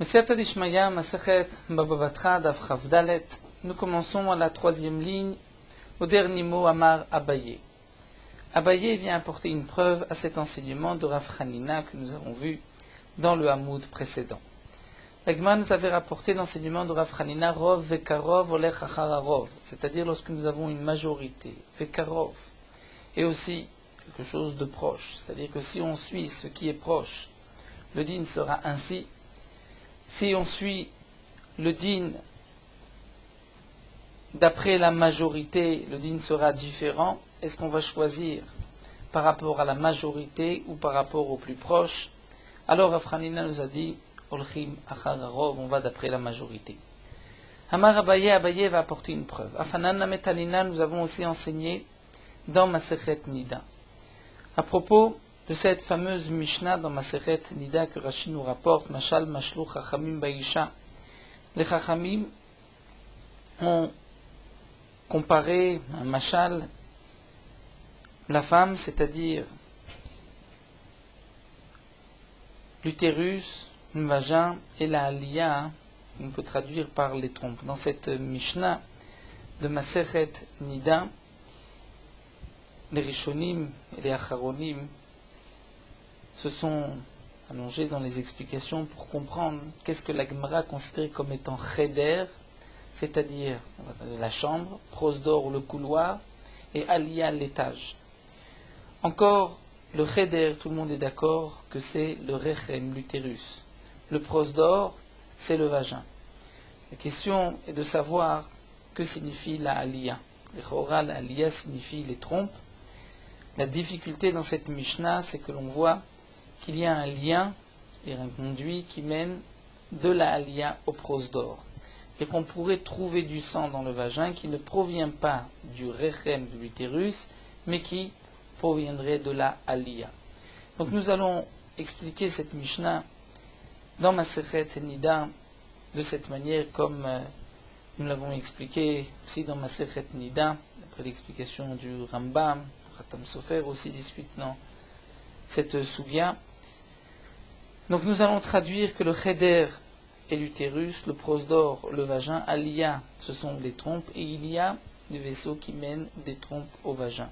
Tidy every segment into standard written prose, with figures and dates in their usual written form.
Mesiyata Dishmaya, Masechet Baba Batra, Daf Chav Dalet. Nous commençons à la troisième ligne, au dernier mot, Amar Abaye. Abaye vient apporter une preuve à cet enseignement de Rav Hanina que nous avons vu dans le Hamoud précédent. La Gemara nous avait rapporté l'enseignement de Rav Hanina, Rov Vekarov Olech Achararov, c'est-à-dire lorsque nous avons une majorité, Vekarov, et aussi quelque chose de proche, c'est-à-dire que si on suit ce qui est proche, le din sera ainsi. Si on suit le din d'après la majorité, le din sera différent. Est-ce qu'on va choisir par rapport à la majorité ou par rapport au plus proche? Alors Rav Hanina nous a dit Olchim Achararov, on va d'après la majorité. Amar Abaye, Abaye va apporter une preuve. Afanana Metalina, nous avons aussi enseigné dans Masechet Nida. À propos de cette fameuse Mishnah dans Masechet Nida que Rashi nous rapporte, Mashal Mashlu Chachamim Baisha. Les Chachamim ont comparé un Mashal, la femme, c'est-à-dire l'utérus, le vagin et la aliyah, on peut traduire par les trompes. Dans cette Mishnah de Masechet Nida, les Rishonim et les Acharonim se sont allongés dans les explications pour comprendre qu'est-ce que la Gemara considère comme étant cheder, c'est-à-dire la chambre, prosdor le couloir, et aliyah l'étage. Encore, le cheder, tout le monde est d'accord que c'est le rechem, l'utérus. Le prosdor, c'est le vagin. La question est de savoir que signifie la aliyah. La aliyah signifie les trompes. La difficulté dans cette Mishnah, c'est que l'on voit qu'il y a un lien, un conduit qui mène de la aliyah au prosdor. Et qu'on pourrait trouver du sang dans le vagin qui ne provient pas du rechem de l'utérus, mais qui proviendrait de la aliyah. Donc nous allons expliquer cette Mishnah dans Masechet Nida de cette manière, comme nous l'avons expliqué aussi dans Masechet Nida, d'après l'explication du Rambam, Khatam Sofer aussi discute dans cette Sugya. Donc nous allons traduire que le cheder est l'utérus, le prosdor, le vagin, aliyah, ce sont les trompes, et il y a des vaisseaux qui mènent des trompes au vagin.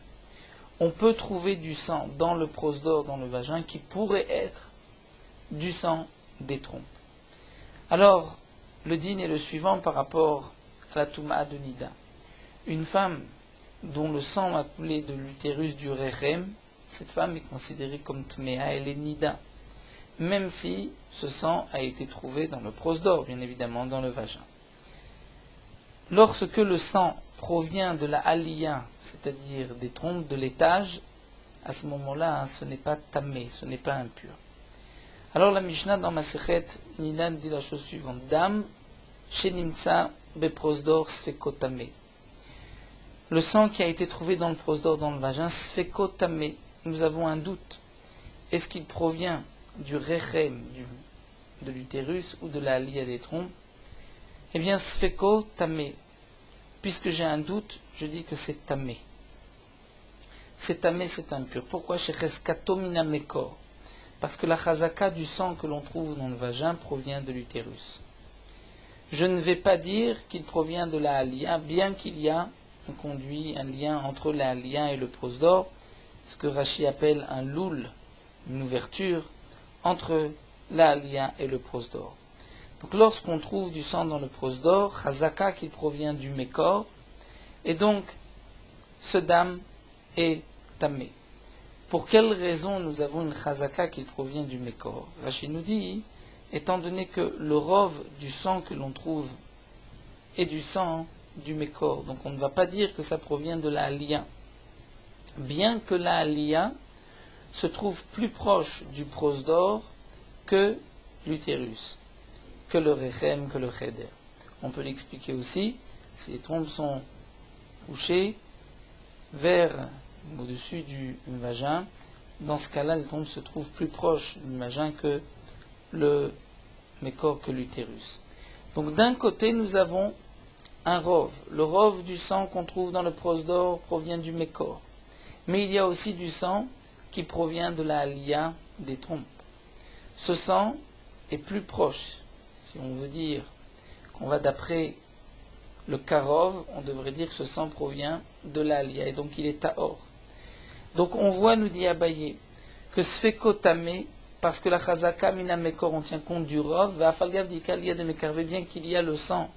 On peut trouver du sang dans le prosdor, dans le vagin, qui pourrait être du sang des trompes. Alors, le din est le suivant par rapport à la Touma de Nida. Une femme dont le sang a coulé de l'utérus du rechem, cette femme est considérée comme tméa, elle est Nida. Même si ce sang a été trouvé dans le prosdor, bien évidemment, dans le vagin. Lorsque le sang provient de la aliyah, c'est-à-dire des trompes de l'étage, à ce moment-là, ce n'est pas tamé, ce n'est pas impur. Alors la Mishnah dans Masechet Nida dit la chose suivante: Dam shenimtsa beprosdor sfekotamé. Le sang qui a été trouvé dans le prosdor, dans le vagin, sfekotamé. Nous avons un doute. Est-ce qu'il provient du rechem, de l'utérus ou de la aliyah des trompes? Eh bien, sfeko tamé. Puisque j'ai un doute, je dis que c'est tamé. C'est tamé, c'est impur. Pourquoi? Shecheskato mina mekor. Parce que la chazaka du sang que l'on trouve dans le vagin provient de l'utérus. Je ne vais pas dire qu'il provient de la aliyah, bien qu'il y a un conduit, un lien entre la aliyah et le prosdor, ce que Rashi appelle un loul, une ouverture entre la aliyah et le prosdor. Donc lorsqu'on trouve du sang dans le prosdor, chazaka qui provient du mekor, et donc ce dam est tamé. Pour quelle raison nous avons une chazaka qui provient du mekor? Rashi nous dit, étant donné que le rov du sang que l'on trouve est du sang du mekor, donc on ne va pas dire que ça provient de la aliyah. Bien que la aliyah se trouve plus proche du prosdor que l'utérus, que le rechem, que le cheder. On peut l'expliquer aussi, si les trompes sont couchées vers, au-dessus du vagin, dans ce cas-là, les trompes se trouvent plus proches du vagin que le mécor, que l'utérus. Donc d'un côté, nous avons un rov. Le rov du sang qu'on trouve dans le prosdor provient du mécor. Mais il y a aussi du sang qui provient de la aliyah des trompes. Ce sang est plus proche, Si on veut dire qu'on va d'après le karov, on devrait dire que ce sang provient de l'Alia, et donc il est tahor. Donc on voit, nous dit Abaye, que sfeko tamé, parce que la chazaka mina mekor, on tient compte du rov, va falgav dit qu'Alia de mekarvé, bien qu'il y a le sang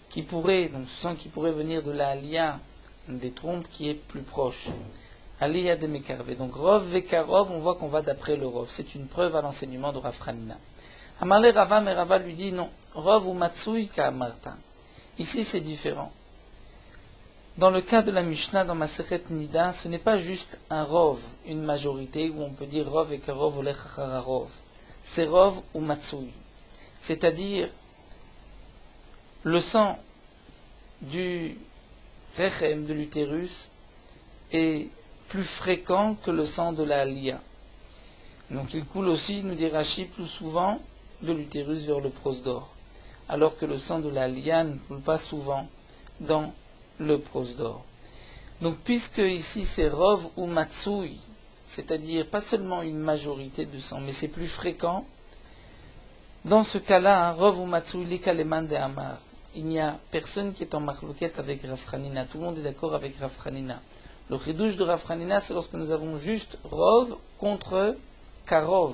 qui pourrait, donc ce sang qui pourrait venir de l'Alia, des trompes, qui est plus proche. Alia de mekarvé. Donc rov vekarov, on voit qu'on va d'après le rov. C'est une preuve à l'enseignement de Rav Hanina. Amalé Rava, mais Rava lui dit non, rov ou matsui ka martin. Ici, c'est différent. Dans le cas de la Mishnah, dans Masechet Nida, ce n'est pas juste un rov, une majorité, où on peut dire rov et karov ou lechachararov. C'est rov ou matsui. C'est-à-dire, le sang du rechem, de l'utérus, est plus fréquent que le sang de la lia. Donc il coule aussi, nous dit Rashi, plus souvent de l'utérus vers le prosdor, alors que le sang de la lia ne coule pas souvent dans le prosdor. Donc puisque ici c'est rov ou matsui, c'est-à-dire pas seulement une majorité de sang, mais c'est plus fréquent, dans ce cas-là, rov ou matsui li kaleman de amar, il n'y a personne qui est en marloquette avec Rav Hanina, tout le monde est d'accord avec Rav Hanina. Le chidouche de Rav Hanina, c'est lorsque nous avons juste rov contre karov.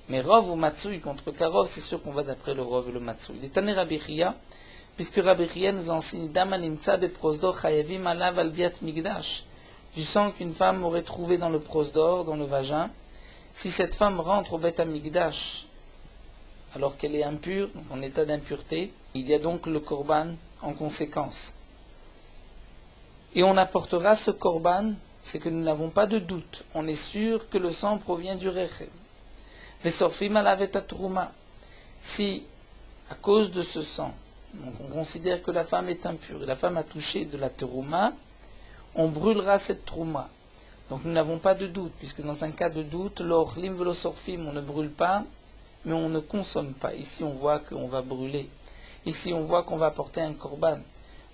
Mais rov ou matsui contre karov, c'est sûr qu'on va d'après le rov et le matsui. Il est tanné Rabbi Chia, puisque Rabbi Chia nous enseigne Damanimtsa be prosdor chayavim alav albiat migdash, du sang qu'une femme aurait trouvé dans le prosdor, dans le vagin. Si cette femme rentre au Beth Amigdash alors qu'elle est impure, donc en état d'impureté, il y a donc le korban en conséquence. Et on apportera ce korban, c'est que nous n'avons pas de doute, on est sûr que le sang provient du rechem. Vesorfim alavet atruma. Si, à cause de ce sang, donc on considère que la femme est impure, et la femme a touché de la terouma, on brûlera cette trouma. Donc nous n'avons pas de doute, puisque dans un cas de doute, l'orlim velosorfim, on ne brûle pas, mais on ne consomme pas. Ici on voit qu'on va brûler. Ici on voit qu'on va apporter un korban.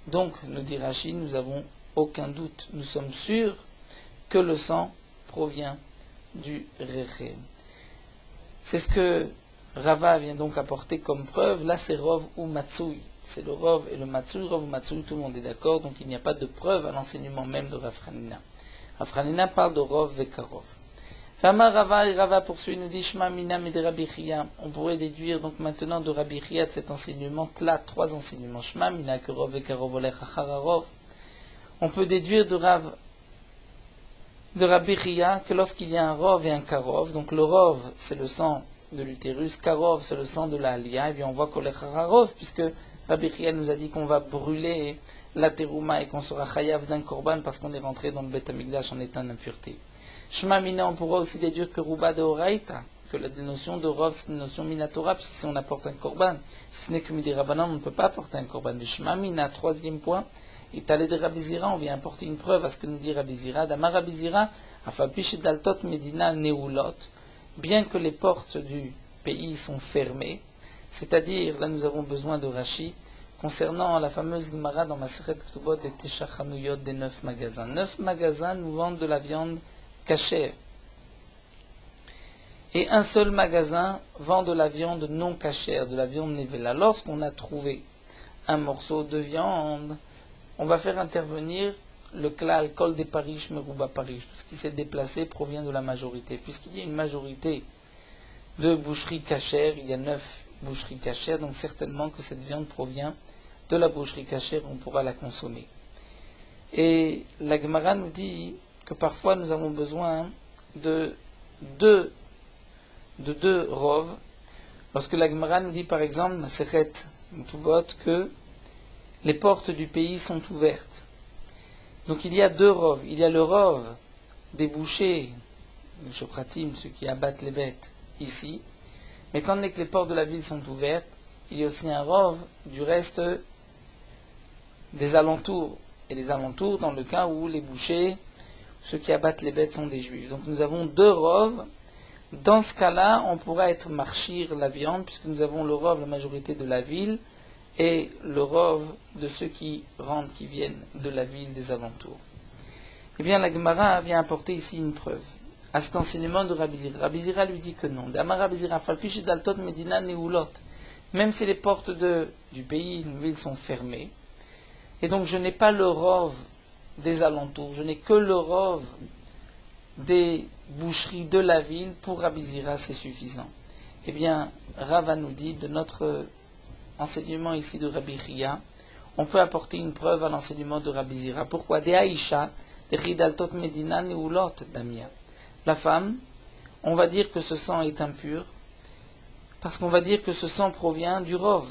Donc, nous dit Rashi, nous n'avons aucun doute. Nous sommes sûrs que le sang provient du rechem. C'est ce que Rava vient donc apporter comme preuve. Là c'est rov ou matsui. C'est le rov et le matsui. Rov ou matsui, tout le monde est d'accord. Donc il n'y a pas de preuve à l'enseignement même de Rav Hanina. Rav Hanina parle de rov et karov. Fama Rava, et Rava poursuit, nous dit Shma Minam et de Rabbi Chia. On pourrait déduire donc maintenant de Rabbi Chia de cet enseignement, là, 3 enseignements. Shma Mina que Rov et Karov olech achararov. On peut déduire de Rabbi Chia que lorsqu'il y a un Rov et un Karov, donc le Rov c'est le sang de l'utérus, Karov c'est le sang de la Alia, et bien on voit qu'olech achararov, puisque Rabbi Chia nous a dit qu'on va brûler la terouma et qu'on sera chayav d'un korban parce qu'on est rentré dans le Beth Amigdash en état d'impureté. Shema Mina, on pourra aussi déduire que Ruba de Horaïta, que la notion de Rov, c'est une notion Minatora, puisque si on apporte un korban, si ce n'est que Midi Rabbanan, on ne peut pas apporter un korban. Mais Shema Mina, 3e point, et Talé de Rabbi Zira, on vient apporter une preuve à ce que nous dit Rabbi Zira. Damar Rabbi Zira, Afapish Daltot Medina Neulot, bien que les portes du pays sont fermées, c'est-à-dire, là nous avons besoin de Rashi, concernant la fameuse Gemara dans Masechet Ketubot des Teshachanuyot des 9 magasins. 9 magasins nous vendent de la viande cachère. Et un seul magasin vend de la viande non cachère, de la viande nevela. Lorsqu'on a trouvé un morceau de viande, on va faire intervenir le klal kol des parish merouba parish. Tout ce qui s'est déplacé provient de la majorité. Puisqu'il y a une majorité de boucheries cachères, il y a 9 boucheries cachères, donc certainement que cette viande provient de la boucherie cachère, on pourra la consommer. Et la Gemara nous dit que parfois nous avons besoin de deux rov. Lorsque la Gemara nous dit par exemple, Masechet Ketubot, que les portes du pays sont ouvertes. Donc il y a 2 rov. Il y a le rov des bouchers, les shopratim, ceux qui abattent les bêtes, ici. Mais étant donné que les portes de la ville sont ouvertes, il y a aussi un rov du reste des alentours. Et les alentours dans le cas où les bouchers, ceux qui abattent les bêtes sont des juifs. Donc nous avons 2 rov. Dans ce cas-là, on pourra être marchir la viande, puisque nous avons le rov, la majorité de la ville, et le rov de ceux qui rentrent, qui viennent de la ville des alentours. Eh bien, la Gemara vient apporter ici une preuve à cet enseignement de Rabbi Zira. Rabbi Zira lui dit que non. Damar Rabbi Zira, falpish daltot medina neulot. même si les portes du pays, d'une ville sont fermées, et donc je n'ai pas le rov des alentours, je n'ai que le rov des boucheries de la ville, pour Rabbi Zira, c'est suffisant. Eh bien, Rava nous dit, de notre enseignement ici de Rabbi Chia, on peut apporter une preuve à l'enseignement de Rabbi Zira. Pourquoi? De Aïcha, de Chidaltot Medina Neulot Damia. La femme, on va dire que ce sang est impur, parce qu'on va dire que ce sang provient du rov,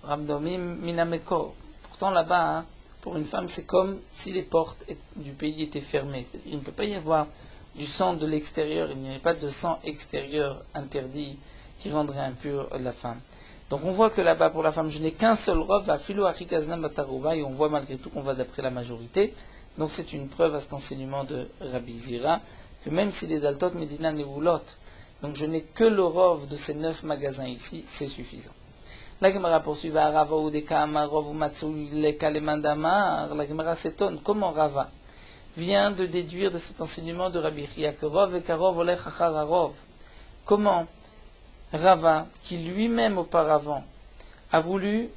Rabdomim Minameko. Pourtant là-bas, pour une femme, c'est comme si les portes du pays étaient fermées. C'est-à-dire, il ne peut pas y avoir du sang de l'extérieur, il n'y avait pas de sang extérieur interdit qui rendrait impure la femme. Donc on voit que là-bas, pour la femme, je n'ai qu'un seul rov, Afilo Achikazna Batarouva, et on voit malgré tout qu'on va d'après la majorité. Donc c'est une preuve à cet enseignement de Rabbi Zira, que même si les Daltot Medina Neulot, donc je n'ai que le rov de ces 9 magasins ici, c'est suffisant. La Gemara poursuit, Rava ou Deka Amarov ou Matsui Leka Lemandamar. La Gemara s'étonne. Comment Rava vient de déduire de cet enseignement de Rabbi Chia que Rov et Karov olech achar harov? Comment Rava, qui lui-même auparavant a voulu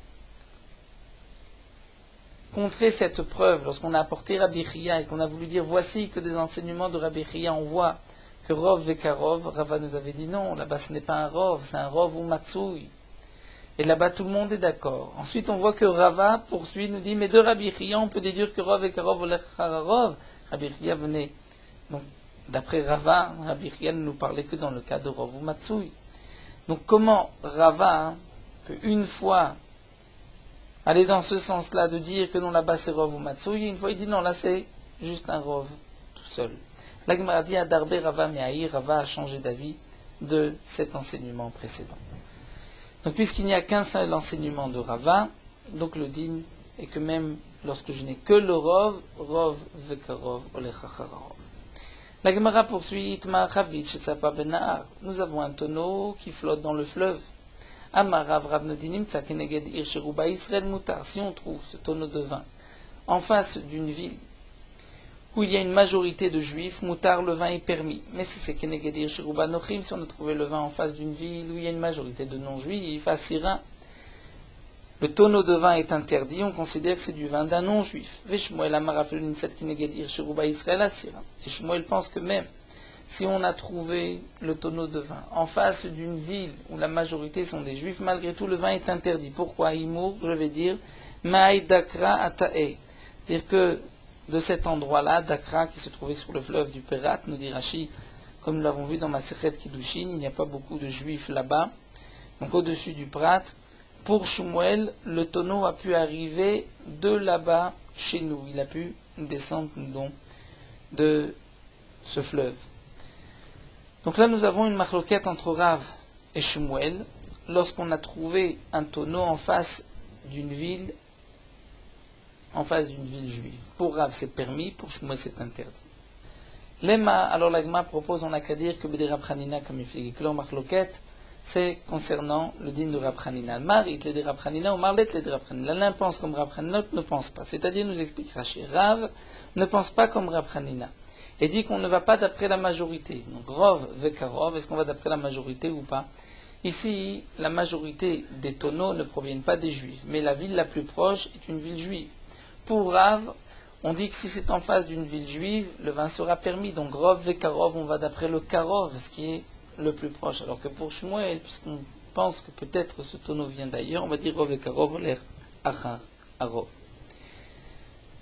contrer cette preuve lorsqu'on a apporté Rabbi Chia et qu'on a voulu dire voici que des enseignements de Rabbi Chia, on voit que Rov et Karov, Rava nous avait dit non, là-bas ce n'est pas un Rov, c'est un Rov ou Matsui. Et là-bas, tout le monde est d'accord. Ensuite, on voit que Rava poursuit, nous dit, mais de Rabbi Chia, on peut déduire que Rov et Karov olech hararov. Rabbi Chia venait. Donc, d'après Rava, Rabbi Chia ne nous parlait que dans le cas de Rov ou Matsui. Donc, comment Rava peut une fois aller dans ce sens-là, de dire que non, là-bas c'est Rov ou Matsui, une fois il dit non, là c'est juste un Rov, tout seul. La Gemara dit à Darbe Rava Meaï, Rava a changé d'avis de cet enseignement précédent. Donc, puisqu'il n'y a qu'un seul enseignement de Rava, donc le din est que même lorsque je n'ai que le Rov, Rov vekarov olech achararov. La Gemara poursuit, Itma chavit shetzapa benahar. Nous avons un tonneau qui flotte dans le fleuve. Amar Rav Rav Nodinim tsa keneged ir sheruba Israël mutar. Si on trouve ce tonneau de vin en face d'une ville où il y a une majorité de juifs, mutar, le vin est permis. Mais si c'est keneged ir sheruba nochim, si on a trouvé le vin en face d'une ville où il y a une majorité de non-juifs, asira, le tonneau de vin est interdit, on considère que c'est du vin d'un non-juif. Et Shmuel pense que même si on a trouvé le tonneau de vin en face d'une ville où la majorité sont des juifs, malgré tout le vin est interdit. Pourquoi Imour? Je vais dire Maï Dakra Atae. C'est-à-dire que de cet endroit-là, Dakra, qui se trouvait sur le fleuve du Pérat, nous dit Rashi, comme nous l'avons vu dans Masechet Kiddushin, il n'y a pas beaucoup de juifs là-bas. Donc au-dessus du Prat, pour Shmuel, le tonneau a pu arriver de là-bas chez nous. Il a pu descendre donc de ce fleuve. Donc là, nous avons une marloquette entre Rav et Shmuel lorsqu'on a trouvé un tonneau en face d'une ville juive. Pour Rav, c'est permis, pour Shmuel, c'est interdit. Lema, alors l'Agma propose, on n'a qu'à dire que B'di Rab Chanina, comme il fait que leur marloquette, c'est concernant le din de Rab Chanina. Marit le de Rab Chanina ou Marlet le de Rab Chanina. L'un pense comme Rab Chanina, l'autre ne pense pas. C'est-à-dire, nous explique Rashi, Rav ne pense pas comme Rab Chanina et dit qu'on ne va pas d'après la majorité. Donc Rov vekarov, est-ce qu'on va d'après la majorité ou pas? Ici, la majorité des tonneaux ne proviennent pas des juifs, mais la ville la plus proche est une ville juive. Pour Rav, on dit que si c'est en face d'une ville juive, le vin sera permis. Donc Rov vekarov, on va d'après le karov, ce qui est le plus proche. Alors que pour Shmuel, puisqu'on pense que peut-être ce tonneau vient d'ailleurs, on va dire Rov et Karov, l'air Achar, Arov.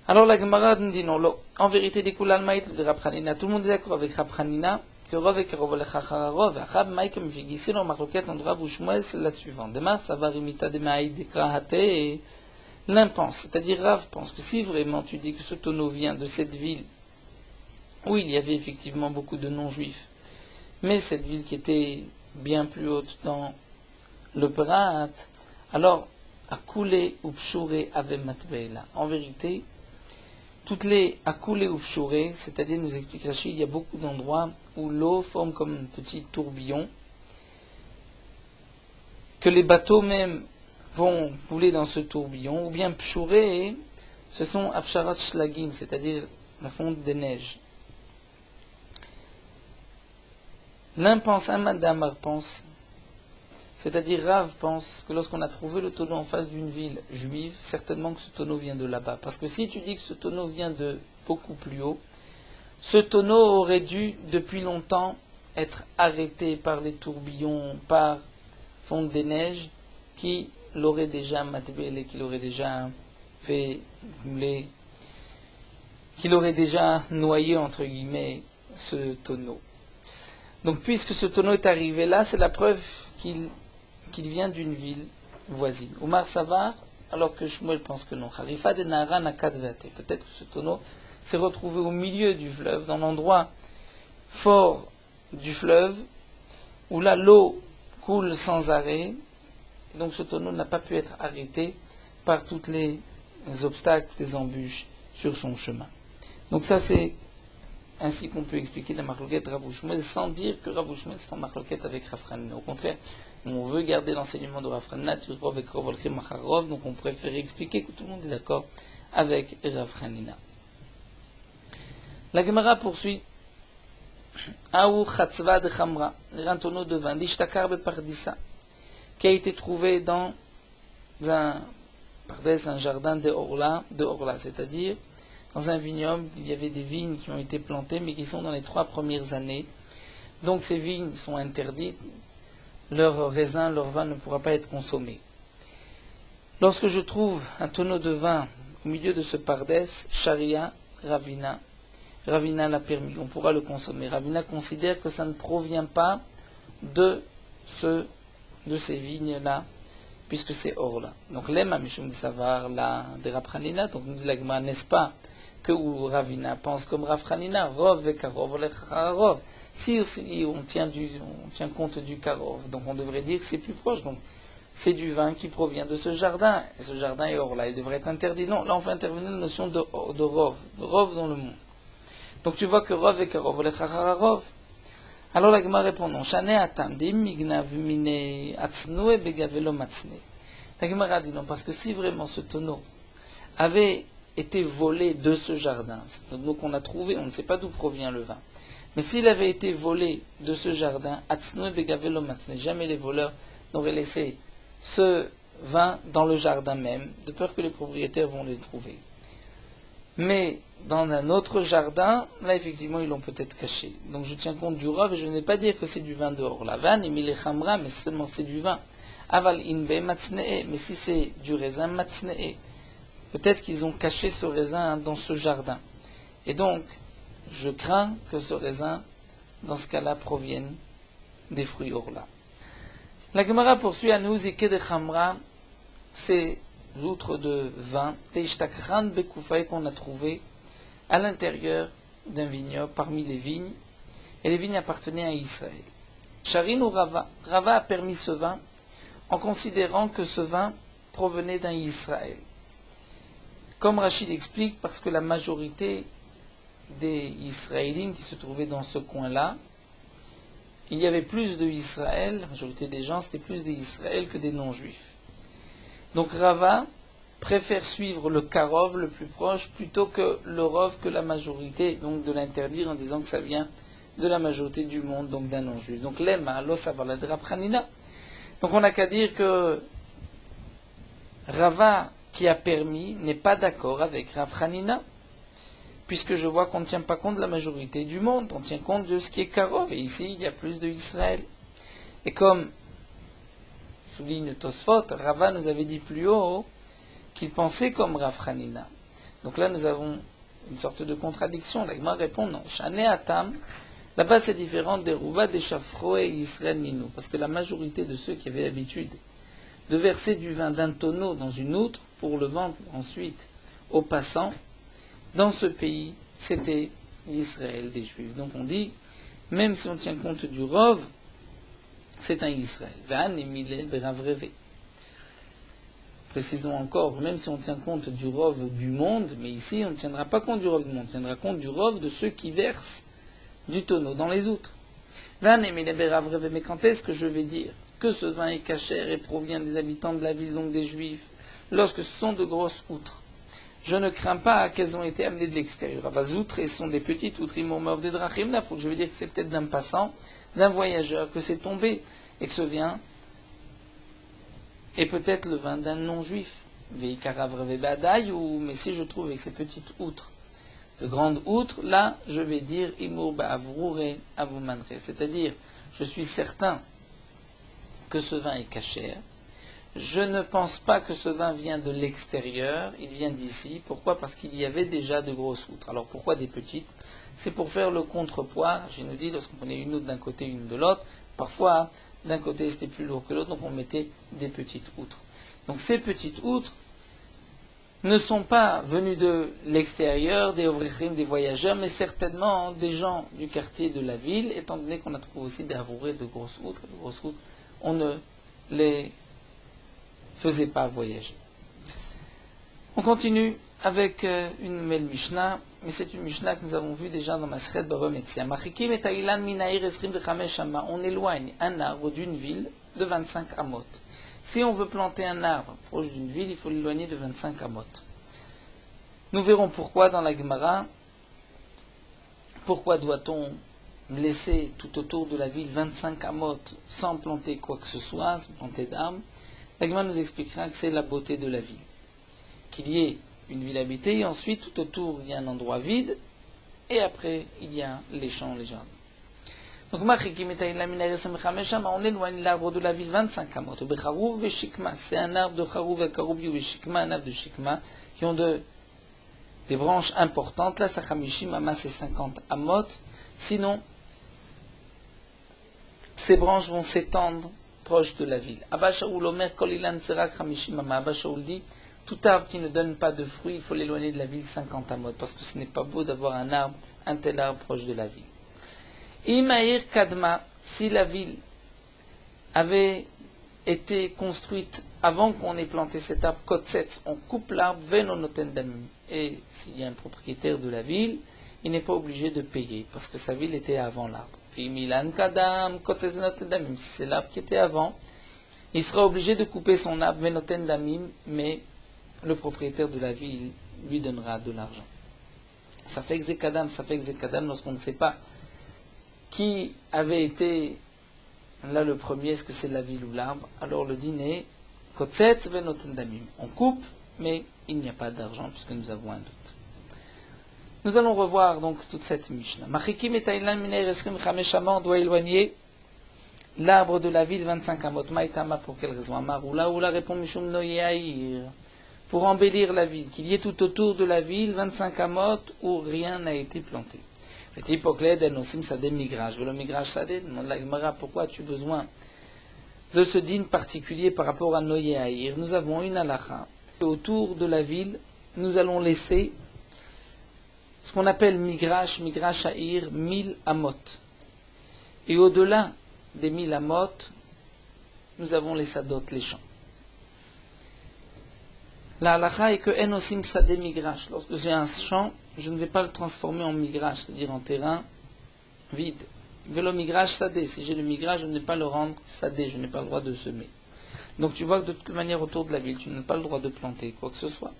Alors la Gemara nous dit non, en vérité, des Kulal Maït de Rab Chanina, tout le monde est d'accord avec Rab Chanina, que Rov et Karov, l'air Achar, Arov, Achab Maïk, comme j'ai glissé dans Marloquette, en Rav ou Shmuel, c'est la suivante. Demar, Savarimita de Maït, de Krahate, et l'un pense, c'est-à-dire Rav pense que si vraiment tu dis que ce tonneau vient de cette ville où il y avait effectivement beaucoup de non-juifs, mais cette ville qui était bien plus haute dans le Prat, alors, Akoulé ou Pshouré avait Matbeila. En vérité, toutes les Akoulé ou Pshouré, c'est-à-dire, nous explique Rachid, il y a beaucoup d'endroits où l'eau forme comme un petit tourbillon, que les bateaux même vont couler dans ce tourbillon, ou bien Pshouré, ce sont Afsharat Shlagim, c'est-à-dire la fonte des neiges. L'un pense, un madame pense, C'est-à-dire Rav pense que lorsqu'on a trouvé le tonneau en face d'une ville juive, certainement que ce tonneau vient de là-bas. Parce que si tu dis que ce tonneau vient de beaucoup plus haut, ce tonneau aurait dû depuis longtemps être arrêté par les tourbillons, par fonte des neiges, qui l'aurait déjà matbélé, qui l'aurait déjà fait couler, qui l'aurait déjà noyé, entre guillemets, ce tonneau. Donc puisque ce tonneau est arrivé là, c'est la preuve qu'il vient d'une ville voisine. Omar Savar, alors que Shmuel pense que non. Harifa de Nahara Nakat Veate. Peut-être que ce tonneau s'est retrouvé au milieu du fleuve, dans l'endroit fort du fleuve, où là l'eau coule sans arrêt. Et donc ce tonneau n'a pas pu être arrêté par tous les obstacles, les embûches sur son chemin. Donc ça c'est ainsi qu'on peut expliquer la marloquette Rav Shmuel sans dire que Rav Shmuel c'est en marloquette avec Rav Hanina. Au contraire, on veut garder l'enseignement de Rav Hanina, donc on préfère expliquer que tout le monde est d'accord avec Rav Hanina. La Gemara poursuit. Aou Chatzva de Chamra, un tonneau de vin, d'Ishtakar Bepardissa, qui a été trouvé dans un jardin de Orla, c'est-à-dire dans un vignoble, il y avait des vignes qui ont été plantées, mais qui sont dans les 3 premières années. Donc ces vignes sont interdites, leur raisin, leur vin ne pourra pas être consommé. Lorsque je trouve un tonneau de vin au milieu de ce pardès, Sharia, Ravina l'a permis, on pourra le consommer. Ravina considère que ça ne provient pas de ces vignes-là, puisque c'est Orla. Donc l'Ema Mishum de Savar, la de Rav Hanina, donc nous dit la Gemara, n'est-ce pas que Ravina pense comme Rav Hanina, Rov et Karov, Rov. Si aussi on tient compte du Karov, donc on devrait dire que c'est plus proche. Donc c'est du vin qui provient de ce jardin, et ce jardin est Orla, il devrait être interdit. Non, là on fait intervenir la notion de Rov dans le monde. Donc tu vois que Rov et Karov, Rov. Alors la Gemara répond non. Shane atam de mignav mine atznoe begavelo matzne. La Gemara dit non, parce que si vraiment ce tonneau avait été volé de ce jardin, ce tonneau qu'on a trouvé, on ne sait pas d'où provient le vin, mais s'il avait été volé de ce jardin, atznoe begavelo matzne, jamais les voleurs n'auraient laissé ce vin dans le jardin même, de peur que les propriétaires vont les trouver. Mais dans un autre jardin, là effectivement ils l'ont peut-être caché. Donc je tiens compte du Rav et je ne vais pas dire que c'est du vin dehors. La vanne, mais seulement c'est du vin. Aval inbe matzne'e, mais si c'est du raisin matzne'e, peut-être qu'ils ont caché ce raisin dans ce jardin. Et donc, je crains que ce raisin, dans ce cas-là, provienne des fruits orla. La Gemara poursuit à nous, et que de chamra, ces outres de vin, teishtakran bekoufaï qu'on a trouvé à l'intérieur d'un vignoble, parmi les vignes, et les vignes appartenaient à Israël. Charin ou Rava a permis ce vin en considérant que ce vin provenait d'un Israël. Comme Rachid explique, parce que la majorité des Israéliens qui se trouvaient dans ce coin-là, il y avait plus de Israël, la majorité des gens, c'était plus des Israël que des non-juifs. Donc Rava préfère suivre le Karov le plus proche plutôt que le Rov que la majorité, donc de l'interdire en disant que ça vient de la majorité du monde, donc d'un non-juif. Donc l'Ema, l'Osavala de Rav Hanina. Donc on n'a qu'à dire que Rava qui a permis n'est pas d'accord avec Rav Hanina, puisque je vois qu'on ne tient pas compte de la majorité du monde, on tient compte de ce qui est Karov, et ici il y a plus de Israël. Et comme souligne Tosfot, Rava nous avait dit plus haut qu'il pensait comme Rav Hanina. Donc là nous avons une sorte de contradiction. La Gemara répond non. Shane Atam, là-bas c'est différent des Rouva, des Shafro et Israël Minou, parce que la majorité de ceux qui avaient l'habitude de verser du vin d'un tonneau dans une outre pour le vendre ensuite aux passants, dans ce pays, c'était l'Israël des Juifs. Donc on dit, même si on tient compte du Rov, c'est un Israël. Précisons encore, même si on tient compte du Rov du monde, mais ici on ne tiendra pas compte du Rov du monde, on tiendra compte du Rov de ceux qui versent du tonneau dans les outres. Mais quand est-ce que je vais dire que ce vin est cachère et provient des habitants de la ville, donc des Juifs, lorsque ce sont de grosses outres? Je ne crains pas qu'elles ont été amenées de l'extérieur. Les outres, elles sont des petites outres, des drachim, là, je veux dire que c'est peut-être d'un passant, d'un voyageur, que c'est tombé, et que ce vin et peut-être le vin d'un non-juif, mais si je trouve avec ces petites outres, de grandes outres, là, je vais dire Imur ba'avroure avumandre, c'est-à-dire, je suis certain que ce vin est cachère. Je ne pense pas que ce vin vient de l'extérieur, il vient d'ici. Pourquoi? Parce qu'il y avait déjà de grosses outres. Alors pourquoi des petites? C'est pour faire le contrepoids. Je nous dis, lorsqu'on prenait une outre d'un côté, une de l'autre, parfois, d'un côté c'était plus lourd que l'autre, donc on mettait des petites outres. Donc ces petites outres ne sont pas venues de l'extérieur, des ouvriers, des voyageurs, mais certainement des gens du quartier de la ville, étant donné qu'on a trouvé aussi des avourés de grosses outres. De grosses outres, on ne les faisait pas voyager. On continue avec une nouvelle Mishnah, mais c'est une Mishnah que nous avons vue déjà dans Masechet Bava Metzia. Machikim et Taïlan minaïr esrim v'chamesh ama. On éloigne un arbre d'une ville de 25 amot. Si on veut planter un arbre proche d'une ville, il faut l'éloigner de 25 amot. Nous verrons pourquoi dans la Gemara. Pourquoi doit-on laisser tout autour de la ville 25 amot sans planter quoi que ce soit, sans planter d'arbres? La Gemara nous expliquera que c'est la beauté de la ville. Qu'il y ait une ville habitée, et ensuite tout autour il y a un endroit vide, et après il y a les champs, les jardins. Donc, on éloigne l'arbre de la ville 25 amot. C'est un arbre de charouv et karoubi ou shikma, un arbre de shikma, qui ont des branches importantes. Là, sachamishim, ama, c'est 50 amot. Sinon, ces branches vont s'étendre proche de la ville. Abba Shaul Omer Kolilan Serak Hamishim Ama. Abba Shaul dit, tout arbre qui ne donne pas de fruits, il faut l'éloigner de la ville 50 amot, parce que ce n'est pas beau d'avoir un tel arbre proche de la ville. Imaïr Kadma, si la ville avait été construite avant qu'on ait planté cet arbre, Kotsetz, on coupe l'arbre, Venonoten Damim. Et s'il y a un propriétaire de la ville, il n'est pas obligé de payer, parce que sa ville était avant l'arbre. Puis Milan Kadam, Kotsetz Venonoten Damim, si c'est l'arbre qui était avant, il sera obligé de couper son arbre, Venonoten Damim, mais le propriétaire de la ville lui donnera de l'argent. Ça fait Zekadam lorsqu'on ne sait pas qui avait été là le premier, est-ce que c'est la ville ou l'arbre? Alors le dîner, Kotsetz Venonoten Damim. On coupe, mais il n'y a pas d'argent puisque nous avons un doute. Nous allons revoir donc toute cette Mishnah. Machikim et Taïlan Miner Esrim Chameshama, on doit éloigner l'arbre de la ville 25 amot. Maïtama, pour quelle raison? Amar Oula répond Mishum Noyaïr. Pour embellir la ville, qu'il y ait tout autour de la ville 25 amot où rien n'a été planté. Pourquoi as-tu besoin de ce dîne particulier par rapport à Noyaïr? Nous avons une halakha. Autour de la ville, nous allons laisser ce qu'on appelle migrash ha'ir, 1000 amot. Et au-delà des 1000 amot, nous avons les sadot, les champs. La halakha est que enosim sadeh migrash. Lorsque j'ai un champ, je ne vais pas le transformer en migrash, c'est-à-dire en terrain vide. Vélo migrash sadeh. Si j'ai le migrash, je ne vais pas le rendre sadeh, je n'ai pas le droit de semer. Donc tu vois que de toute manière autour de la ville, tu n'as pas le droit de planter quoi que ce soit.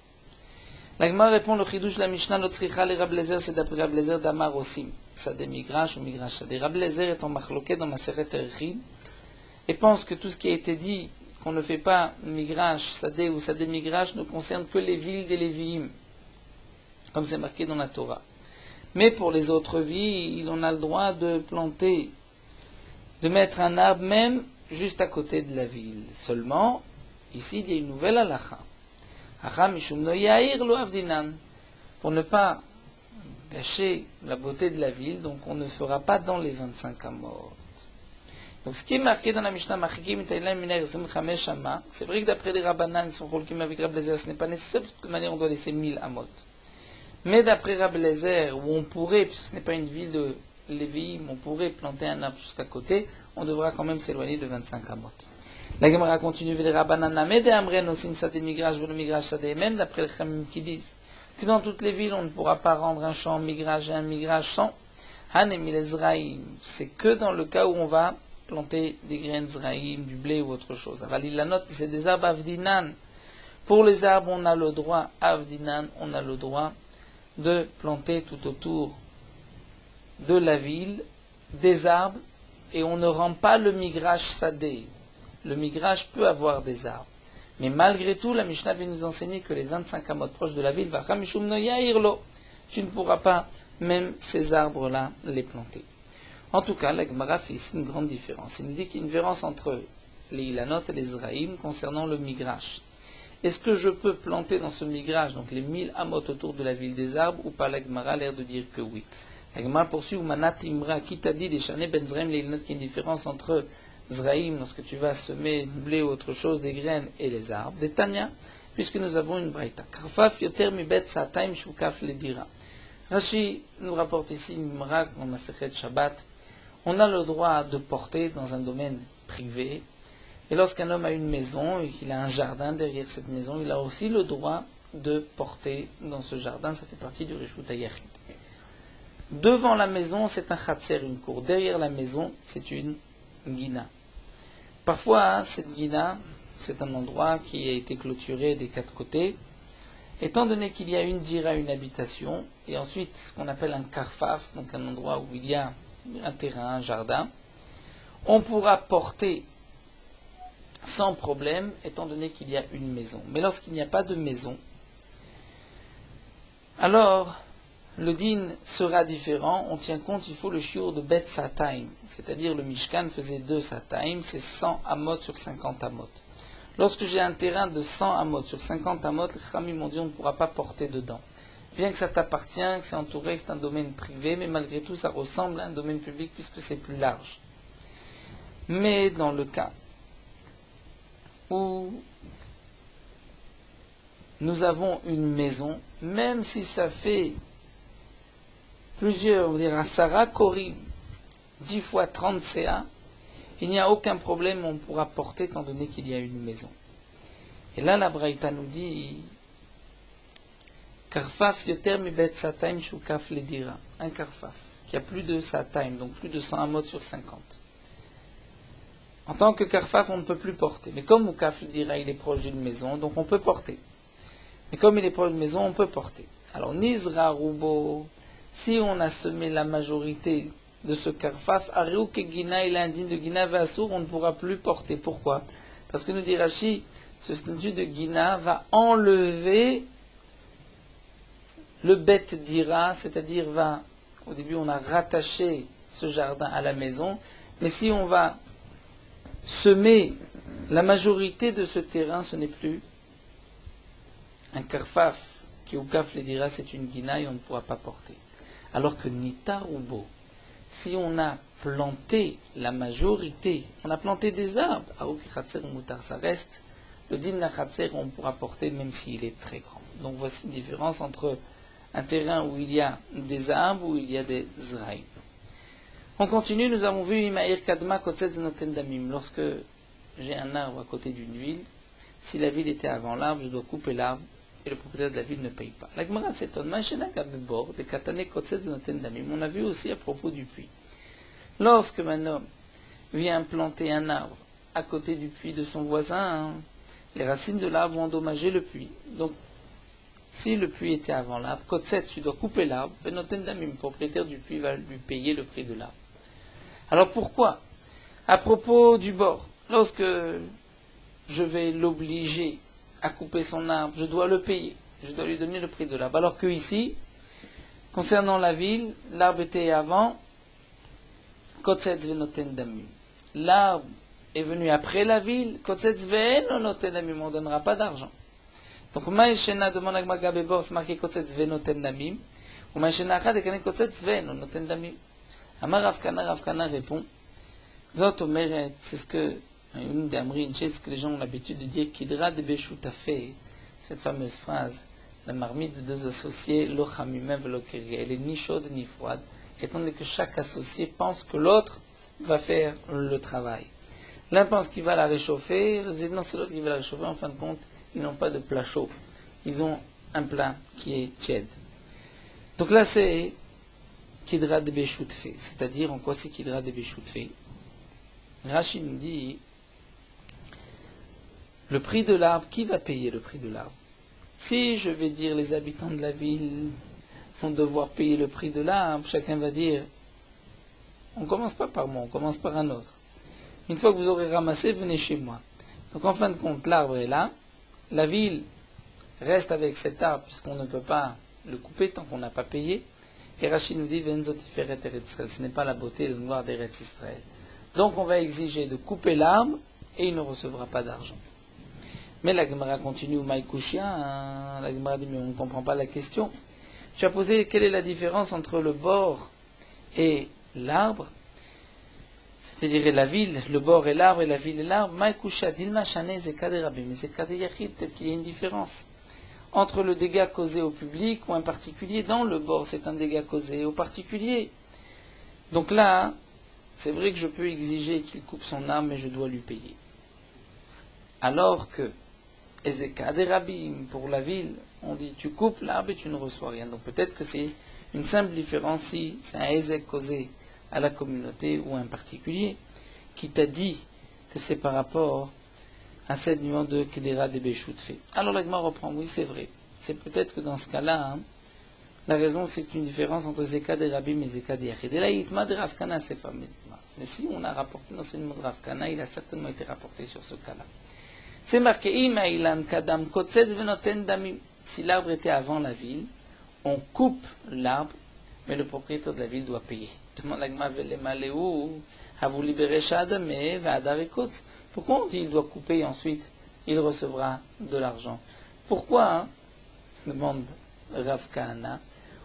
La Gemara répond, le chidouche la Mishnah, notre tzricha les Rablezer, c'est d'après Rablezer d'Amar Osim. Sadeh migrash ou migrash sadeh. Rablezer est en machloket dans Maseret Erechid et pense que tout ce qui a été dit, qu'on ne fait pas migrash sadeh ou sadeh migrash, ne concerne que les villes des Lévi'im, comme c'est marqué dans la Torah. Mais pour les autres villes, on a le droit de planter, de mettre un arbre même juste à côté de la ville. Seulement, ici, il y a une nouvelle halakha. Pour ne pas gâcher la beauté de la ville, donc on ne fera pas dans les 25 amot. Donc ce qui est marqué dans la Mishnah, c'est vrai que d'après les Rabbanan, ils sont cholkim avec Rablezer, ce n'est pas nécessaire, parce que de toute manière on doit laisser 1000 amot. Mais d'après Rablezer, où on pourrait, puisque ce n'est pas une ville de Lévi'im, on pourrait planter un arbre jusqu'à côté, on devra quand même s'éloigner de 25 amot. La Gemara continue, les Rabbanan, même d'après les Chamim qui disent que dans toutes les villes, on ne pourra pas rendre un champ migrage et un migrage sans c'est que dans le cas où on va planter des graines zraïm, du blé ou autre chose. Avalil la note, c'est des arbres avdinan. Pour les arbres, on a le droit, avdinan, on a le droit de planter tout autour de la ville des arbres et on ne rend pas le migrage sadé. Le migrage peut avoir des arbres. Mais malgré tout, la Mishnah vient nous enseigner que les 25 amot proches de la ville, tu ne pourras pas même ces arbres-là les planter. En tout cas, la Gemara fait ici une grande différence. Il nous dit qu'il y a une différence entre les Ilanot et les Zraïm concernant le migrash. Est-ce que je peux planter dans ce migrash, donc les 1000 amot autour de la ville des arbres, ou pas? La Gemara a l'air de dire que oui. La Gemara poursuit, Umanat Imra, qui t'a dit, des Chaneh Ben Zraïm, les Ilanot, qu'il y a une différence entre Zraïm, lorsque tu vas semer du blé ou autre chose, des graines et les arbres, des Tanya, puisque nous avons une braïta. Karfaf yoter mibet sa'ataim shukaf ledira. Rashi nous rapporte ici une Gemara dans Masechet Shabbat. On a le droit de porter dans un domaine privé. Et lorsqu'un homme a une maison et qu'il a un jardin derrière cette maison, il a aussi le droit de porter dans ce jardin. Ça fait partie du Rishut HaYachid. Devant la maison, c'est un chatser, une cour. Derrière la maison, c'est une guina. Parfois, cette guina, c'est un endroit qui a été clôturé des 4 côtés. Étant donné qu'il y a une dira, une habitation, et ensuite ce qu'on appelle un karfaf, donc un endroit où il y a un terrain, un jardin, on pourra porter sans problème, étant donné qu'il y a une maison. Mais lorsqu'il n'y a pas de maison, alors le din sera différent. On tient compte, il faut le shiur de bet sataim, c'est-à-dire le Mishkan faisait 2 sataim, c'est 100 amot sur 50 amot. Lorsque j'ai un terrain de 100 amot sur 50 amot, les Chachamim m'ont dit on ne pourra pas porter dedans. Bien que ça t'appartient, que c'est entouré, que c'est un domaine privé, mais malgré tout ça ressemble à un domaine public puisque c'est plus large. Mais dans le cas où nous avons une maison, même si ça fait plusieurs, on dirait un Sarah Korim, 10 fois 30 CA, il n'y a aucun problème, on pourra porter étant donné qu'il y a une maison. Et là, la Braïta nous dit Karfaf yoter mibet sataim shukaf ledira. Un karfaf qui a plus de sataim, donc plus de 100 amot sur 50. En tant que karfaf, on ne peut plus porter. Mais comme Mukaf ledira, il est proche d'une maison, donc on peut porter. Mais comme il est proche d'une maison, on peut porter. Alors, Nizra Rubo, si on a semé la majorité de ce karfaf, Ariou ke Gina, il est indigne de Gina Vasour, on ne pourra plus porter. Pourquoi? Parce que nous dit Rashi, ce statut de Gina va enlever le bet dira, c'est-à-dire au début on a rattaché ce jardin à la maison, mais si on va semer la majorité de ce terrain, ce n'est plus un karfaf, qui au kaf les dira, c'est une guina et on ne pourra pas porter. Alors que nitar ou beau, si on a planté la majorité, on a planté des arbres, ça reste, le din la khatser, on pourra porter même s'il est très grand. Donc voici une différence entre un terrain où il y a des arbres, où il y a des zraïm. On continue, nous avons vu Imaïr Kadma Kotsetz Noten Damim. Lorsque j'ai un arbre à côté d'une ville, si la ville était avant l'arbre, je dois couper l'arbre et le propriétaire de la ville ne paye pas. La Gemara s'étonne. De Katane Kotsetz Noten Damim. On a vu aussi à propos du puits. Lorsque un homme vient planter un arbre à côté du puits de son voisin, les racines de l'arbre vont endommager le puits. Donc, si le puits était avant l'arbre, Kotset, tu dois couper l'arbre, Venoten Damim, le propriétaire du puits va lui payer le prix de l'arbre. Alors pourquoi? À propos du bord, lorsque je vais l'obliger à couper son arbre, je dois le payer, je dois lui donner le prix de l'arbre. Alors que ici, concernant la ville, l'arbre était avant, Kotset Venoten Damim. L'arbre est venu après la ville, Kotset Venoten Damim, on ne donnera pas d'argent. Donc, Maïshena demande à Magabébor, c'est marqué Kotsetz Venoten Damim. Ou Maïshena Achad, et Kotsetz Venoten Damim. Amar Ravkana répond, Zot Omeret, c'est ce que, une d'Amri, une chaise que les gens ont l'habitude de dire, Kidra de Beshutafé, cette fameuse phrase, la marmite de 2 associés, Lo Chamimem Velo Kirge, elle est ni chaude ni froide, étant donné que chaque associé pense que l'autre va faire le travail. L'un pense qu'il va la réchauffer, l'autre dit non, c'est l'autre qui va la réchauffer, en fin de compte, ils n'ont pas de plat chaud. Ils ont un plat qui est tiède. Donc là, c'est Kidra de Béchout fait. C'est-à-dire, en quoi c'est Kidra de Béchout fait? Rashi nous dit le prix de l'arbre, qui va payer le prix de l'arbre? Si je vais dire les habitants de la ville vont devoir payer le prix de l'arbre, chacun va dire on ne commence pas par moi, on commence par un autre. Une fois que vous aurez ramassé, venez chez moi. Donc en fin de compte, l'arbre est là. la ville reste avec cet arbre puisqu'on ne peut pas le couper tant qu'on n'a pas payé. Et Rachid nous dit ce n'est pas la beauté et le noir d'Eretz Israël. Donc on va exiger de couper l'arbre et il ne recevra pas d'argent. Mais la Gemara continue au Maïkouchia. La Gemara dit mais on ne comprend pas la question. Tu as posé quelle est la différence entre le bord et l'arbre, c'est-à-dire la ville, le bord et l'arbre et la ville et l'arbre. Maïkouchia dilma shane zekade rabbi, mais zekade yachid, peut-être qu'il y a une différence entre le dégât causé au public ou un particulier. Dans le bord, c'est un dégât causé au particulier. Donc là, c'est vrai que je peux exiger qu'il coupe son arbre, mais je dois lui payer. Alors que Ezekad et Rabbi, pour la ville, on dit tu coupes l'arbre et tu ne reçois rien. Donc peut-être que c'est une simple différence si c'est un Ezek causé à la communauté ou à un particulier qui t'a dit que c'est par rapport à cette nuance de Kedera de Béchout fait. Alors l'Agma reprend, oui c'est vrai. C'est peut-être que dans ce cas-là, la raison c'est qu'une différence entre Zekad et Rabbi et Zekad et Yachid. Et là, Yitma de Rav Kana, c'est fameux. Mais si on a rapporté l'enseignement de Rav Kana, il a certainement été rapporté sur ce cas-là. C'est marqué Kadam Venoten Damim. Si l'arbre était avant la ville, on coupe l'arbre, mais le propriétaire de la ville doit payer. Demande l'Agma Velemaleu, Havu libéré Shadame, Vadarikotz. Pourquoi on dit qu'il doit couper et ensuite il recevra de l'argent? Pourquoi, demande Rav Kahana,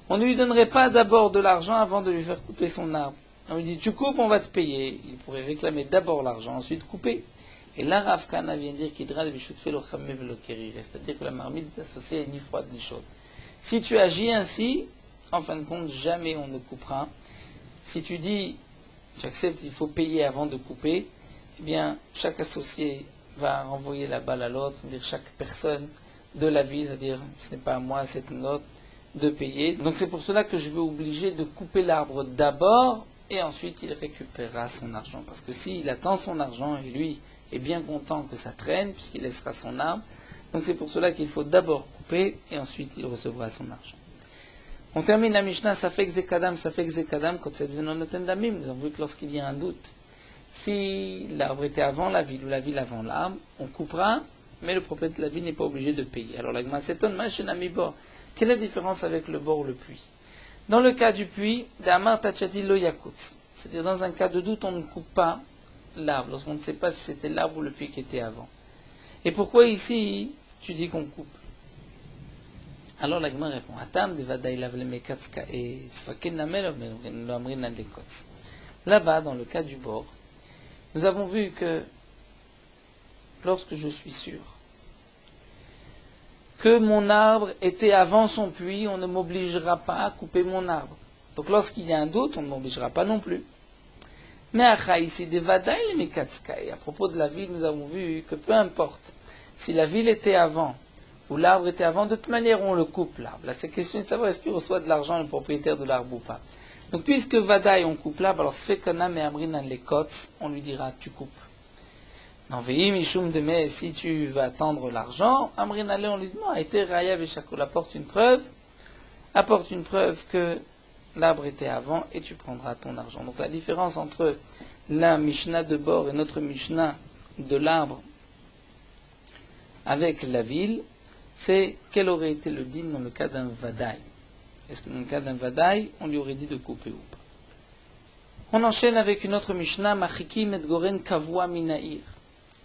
on ne lui donnerait pas d'abord de l'argent avant de lui faire couper son arbre? On lui dit tu coupes, on va te payer. Il pourrait réclamer d'abord l'argent, ensuite couper. Et là, Rav Kahana vient dire qu'Idra de Bishut fait le Chamé velo Keri, c'est-à-dire que la marmite est associée ni froide ni chaude. Si tu agis ainsi, en fin de compte, jamais on ne coupera. Si tu dis, j'accepte, il faut payer avant de couper, eh bien, chaque associé va renvoyer la balle à l'autre, c'est-à-dire chaque personne de la ville va dire, ce n'est pas à moi, c'est une autre, de payer. Donc c'est pour cela que je vais obliger de couper l'arbre d'abord, et ensuite il récupérera son argent. Parce que s'il attend son argent, et lui est bien content que ça traîne, puisqu'il laissera son arbre, donc c'est pour cela qu'il faut d'abord couper, et ensuite il recevra son argent. On termine la Mishnah, Safek Zekadam, Kotsetz Venoten Damim. Nous avons vu que lorsqu'il y a un doute, si l'arbre était avant la ville ou la ville avant l'arbre, on coupera, mais le propriétaire de la ville n'est pas obligé de payer. Alors la Gemara s'étonne, quelle est la différence avec le bord ou le puits? Dans le cas du puits, Damar Tachati Lo Yakutz, c'est-à-dire dans un cas de doute, on ne coupe pas l'arbre, lorsqu'on ne sait pas si c'était l'arbre ou le puits qui était avant. Et pourquoi ici, tu dis qu'on coupe? Alors la Gemara répond, Atam devadaï lavle mekatska et sfakin namel lo amrin nan lekotz. Là-bas, dans le cas du bord, nous avons vu que lorsque je suis sûr que mon arbre était avant son puits, on ne m'obligera pas à couper mon arbre. Donc lorsqu'il y a un doute, on ne m'obligera pas non plus. Mais à ici, devadaï le mekatska, et à propos de la ville, nous avons vu que peu importe si la ville était avant ou l'arbre était avant, de toute manière on le coupe l'arbre. Là c'est question de savoir est-ce qu'il reçoit de l'argent le propriétaire de l'arbre ou pas. Donc puisque Vadaï on coupe l'arbre, alors Sfekana me Amrinan les Kotz, on lui dira tu coupes. Non, Veim Ishum de me, si tu vas attendre l'argent, Amrinale on lui dit non, été Raya Veshakol, apporte une preuve que l'arbre était avant et tu prendras ton argent. Donc la différence entre la Mishnah de bord et notre Mishnah de l'arbre avec la ville, c'est quel aurait été le din dans le cas d'un vadaï. Est-ce que dans le cas d'un vadaï, on lui aurait dit de couper ou pas? On enchaîne avec une autre Mishnah, Machikim et Goren Kavua Minaïr.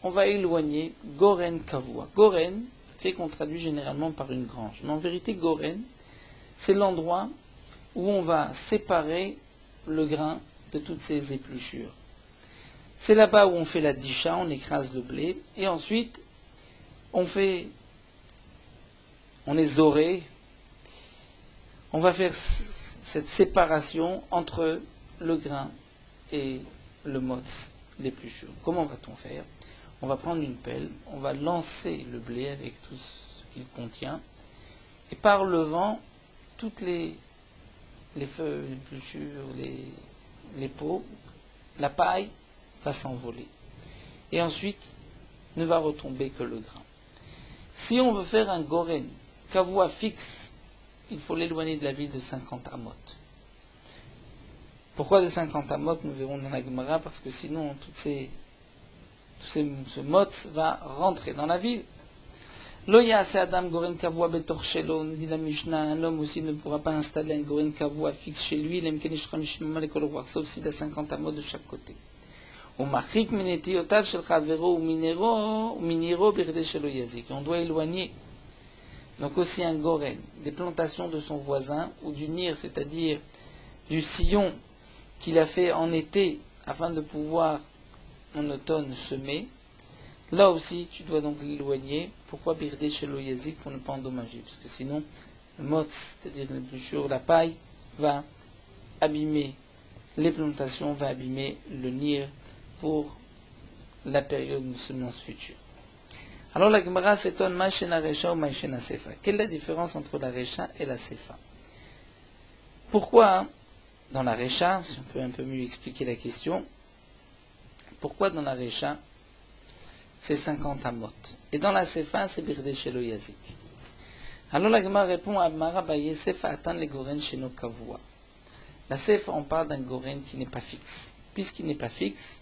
On va éloigner Goren Kavua. Goren, c'est qu'on traduit généralement par une grange. Mais en vérité, Goren, c'est l'endroit où on va séparer le grain de toutes ces épluchures. C'est là-bas où on fait la disha, on écrase le blé, et ensuite, on est zoré, on va faire cette séparation entre le grain et le motz, l'épluchure. Comment va-t-on faire? On va prendre une pelle, on va lancer le blé avec tout ce qu'il contient, et par le vent, toutes les feuilles, l'épluchure, les peaux, la paille va s'envoler. Et ensuite, ne va retomber que le grain. Si on veut faire un goren, kavua fixe, il faut l'éloigner de la ville de 50 amot. Pourquoi de 50 amot? Nous verrons dans la Gemara, parce que sinon, ce mot va rentrer dans la ville. Lo ya'ase adam goren kavua betor shelo, nous dit la Mishnah, un homme aussi ne pourra pas installer un goren kavua fixe chez lui, lemkenish 50 mama lekol roi, sauf s'il a 50 amot de chaque côté. Ou machik minetiotav shel chavero ou miniro birde shelo yazik. On doit éloigner donc aussi un goren des plantations de son voisin ou du nir, c'est-à-dire du sillon qu'il a fait en été afin de pouvoir en automne semer. Là aussi, tu dois donc l'éloigner. Pourquoi birder chez l'oyazik pour ne pas endommager? Parce que sinon, le motz, c'est-à-dire l'épluchure, la paille, va abîmer les plantations, va abîmer le nir pour la période de semence future. Alors la Gemara s'étonne, Maïchena Recha ou Maïchena Sefa. Quelle est la différence entre la Recha et la Sefa? Pourquoi dans la Recha, si on peut un peu mieux expliquer la question, pourquoi dans la Recha c'est 50 amot. Et dans la Sefa, c'est Birde Shelo Yazik. Alors la Gemara répond à Marabaye, Sefa atteint les goren chez nos kavua. La Sefa, on parle d'un goren qui n'est pas fixe. Puisqu'il n'est pas fixe,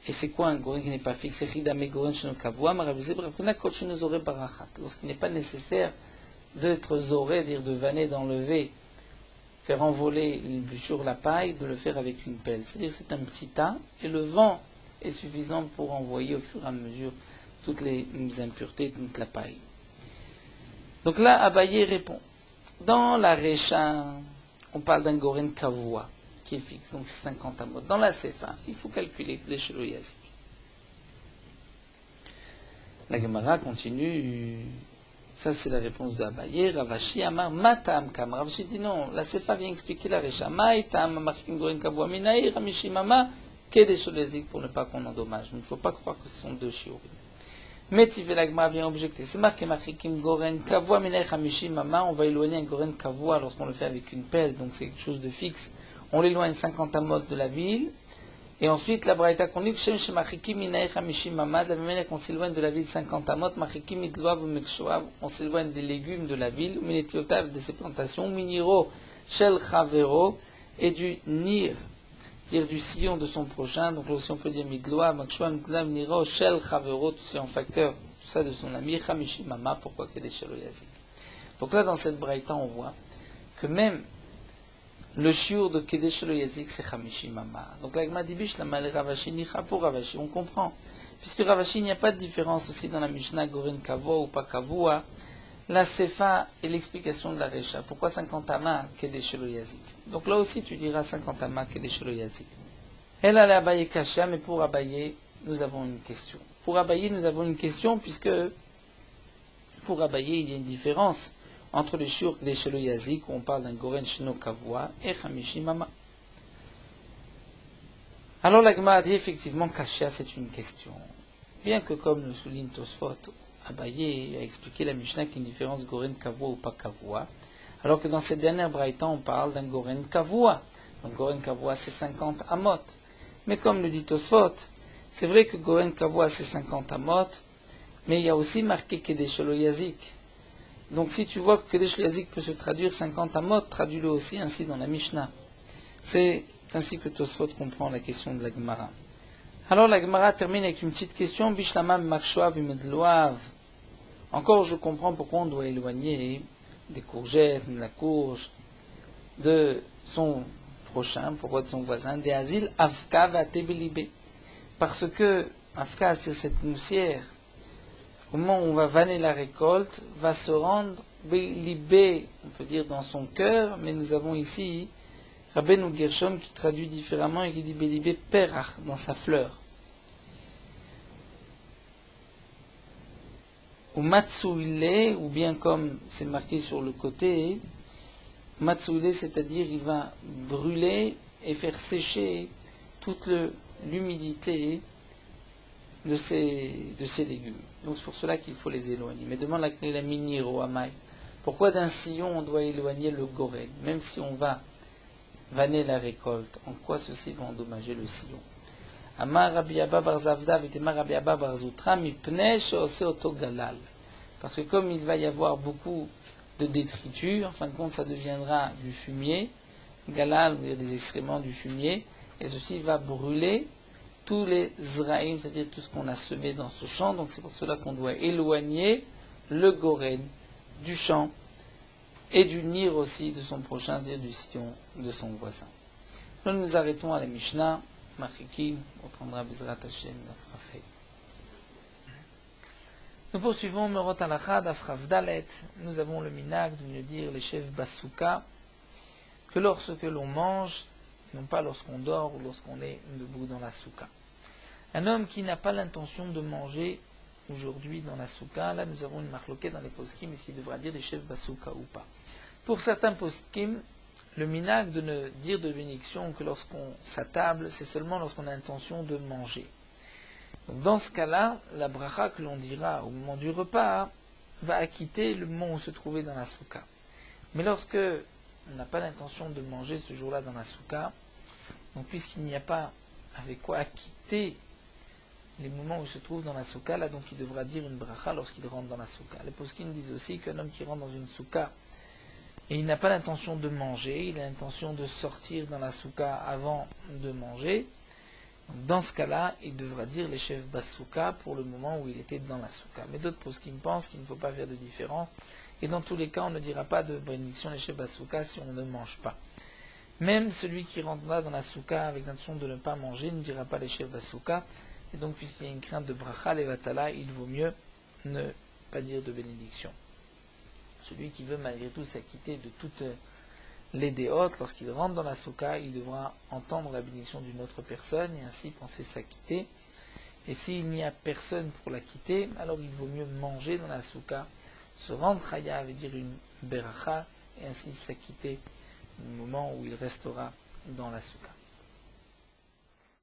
et c'est quoi un goren qui n'est pas fixe? C'est Ridame goren chez nos kavua, Marabaye, Brafuna Koch nous aurait barachat. Lorsqu'il n'est pas nécessaire d'être zoré, dire de vanner, d'enlever, faire envoler sur la paille, de le faire avec une pelle. C'est-à-dire c'est un petit tas, et le vent est suffisant pour envoyer au fur et à mesure toutes les impuretés, toute la paille. Donc là, Abaye répond. Dans la Recha, on parle d'un goren kavua, qui est fixe, donc c'est 50 amot. Dans la Sefa, il faut calculer les shelo yazik. La Gemara continue, ça c'est la réponse de Abaye, Ravashi Amar Matam Kam. Ravashi dit non, la Sefa vient expliquer la Recha. Maïtam Amachim goren kavua minaï Ramishimama pour ne pas qu'on endommage. Il ne faut pas croire que ce sont deux shiurim. Mais Tivelagma vient objecter. C'est marqué Machikim Goren Kavua Minei Hamishim Mama. On va éloigner un Goren Kavua lorsqu'on le fait avec une pelle, donc c'est quelque chose de fixe. On l'éloigne 50 amot de la ville. Et ensuite, la Braïta qu'on lit, Shem Shemachikim Minei Hamishim Mama. De la même manière qu'on s'éloigne de la ville 50 amot, Machikim Idloav Mekshoav. On s'éloigne des légumes de la ville, Minetiotav de ses plantations, Miniro Shel Chavero et du Nir, dire du sillon de son prochain, donc là aussi on peut dire Migloa, Makshua, Migloa, Niro, Shel, Chavero, tous ces en facteurs, tout ça de son ami, Chamishi, Mama, pourquoi Kedesh Shelo Yazik. Donc là dans cette braïta on voit que même le shiur de Kedesh Shelo Yazik c'est Chamishi, Mama. Donc là Gma Dibish, la Malé Ravashi, Nicha pour Ravashi, on comprend. Puisque Ravashi, il n'y a pas de différence aussi dans la Mishnah, Goren Kavua ou pas Kavua. La Sefa et l'explication de la Recha. Pourquoi 50 amas Kedesh Shelo Yazik? Donc là aussi tu diras 50 amas Kedesh Shelo Yazik. Elle a Abaye Kasha, mais pour Abaye, nous avons une question. Pour Abaye, nous avons une question puisque pour Abaye, il y a une différence entre le shiur Kedesh Shelo Yazik où on parle d'un Goren Sheno Kavua et Chamishi Mama. Alors la Gemara dit effectivement Kasha, c'est une question. Bien que comme le souligne Tosfot, Abaye a expliqué la Mishnah qu'il y a une différence Goren Kavua ou pas Kavua, alors que dans cette dernière braïta on parle d'un Goren Kavua. Donc Goren Kavua c'est 50 amot. Mais comme le dit Tosfot, c'est vrai que Goren Kavua c'est 50 amot, mais il y a aussi marqué Kedesh Shelo Yazik. Donc si tu vois que Kedesh Shelo Yazik peut se traduire 50 amot, traduis-le aussi ainsi dans la Mishnah. C'est ainsi que Tosfot comprend la question de la Gemara. Alors la Gemara termine avec une petite question, Bishlamam Makshoav Imedloav. Encore je comprends pourquoi on doit éloigner des courgettes, de la courge, de son prochain, pourquoi de son voisin, des asiles Avka Vatebelibé. Parce que Avka, c'est cette moussière, au moment où on va vanner la récolte, va se rendre Belibé, on peut dire dans son cœur, mais nous avons ici Rabbeinu Gershom qui traduit différemment et qui dit Belibé Perach, dans sa fleur. Ou Matsuile, ou bien comme c'est marqué sur le côté, Matsuile, c'est-à-dire il va brûler et faire sécher toute l'humidité de ces légumes. Donc c'est pour cela qu'il faut les éloigner. Mais demande la miniro amai. Pourquoi d'un sillon on doit éloigner le goren, même si on va vanner la récolte? En quoi ceci va endommager le sillon? Amar Rabbi Abba bar Zavda v'temar Rabbi Abba bar Zutra mipnei she'oseh oto galal. Parce que comme il va y avoir beaucoup de détritus, en fin de compte ça deviendra du fumier, galal, ou des excréments du fumier, et ceci va brûler tous les zraïm, c'est-à-dire tout ce qu'on a semé dans ce champ. Donc c'est pour cela qu'on doit éloigner le goren du champ et du nir aussi de son prochain, c'est-à-dire du sillon de son voisin. Nous nous arrêtons à la Mishnah, Machikim, on prendra Bezrat Hashem, Afrafei. Nous poursuivons Merot Halakha, Afraf Dalet. Nous avons le minag de nous dire les chefs Basuka, que lorsque l'on mange, non pas lorsqu'on dort ou lorsqu'on est debout dans la souka. Un homme qui n'a pas l'intention de manger aujourd'hui dans la souka, là nous avons une marloquette dans les poskim, est-ce qu'il devra dire les chefs Basuka ou pas. Pour certains poskim, le minag de ne dire de bénédiction que lorsqu'on s'attable, c'est seulement lorsqu'on a l'intention de manger. Donc dans ce cas-là, la bracha que l'on dira au moment du repas va acquitter le moment où se trouvait dans la souka. Mais lorsque on n'a pas l'intention de manger ce jour-là dans la souka, donc puisqu'il n'y a pas avec quoi acquitter les moments où il se trouve dans la souka, là donc il devra dire une bracha lorsqu'il rentre dans la souka. Les poskim disent aussi qu'un homme qui rentre dans une souka et il n'a pas l'intention de manger, il a l'intention de sortir dans la souka avant de manger, donc dans ce cas-là, il devra dire les chefs Basuka pour le moment où il était dans la souka. Mais d'autres poskim pensent qu'il ne faut pas faire de différence, et dans tous les cas, on ne dira pas de bénédiction les chefs Basuka si on ne mange pas. Même celui qui rentre là dans la souka avec l'intention de ne pas manger ne dira pas les chefs Basuka, et donc puisqu'il y a une crainte de bracha levatala, il vaut mieux ne pas dire de bénédiction. Celui qui veut malgré tout s'acquitter de toutes les déotes, lorsqu'il rentre dans la souka, il devra entendre la bénédiction d'une autre personne et ainsi penser s'acquitter. Et s'il n'y a personne pour l'acquitter, alors il vaut mieux manger dans la souka, se rendre chayav et dire une beracha et ainsi s'acquitter du moment où il restera dans la souka.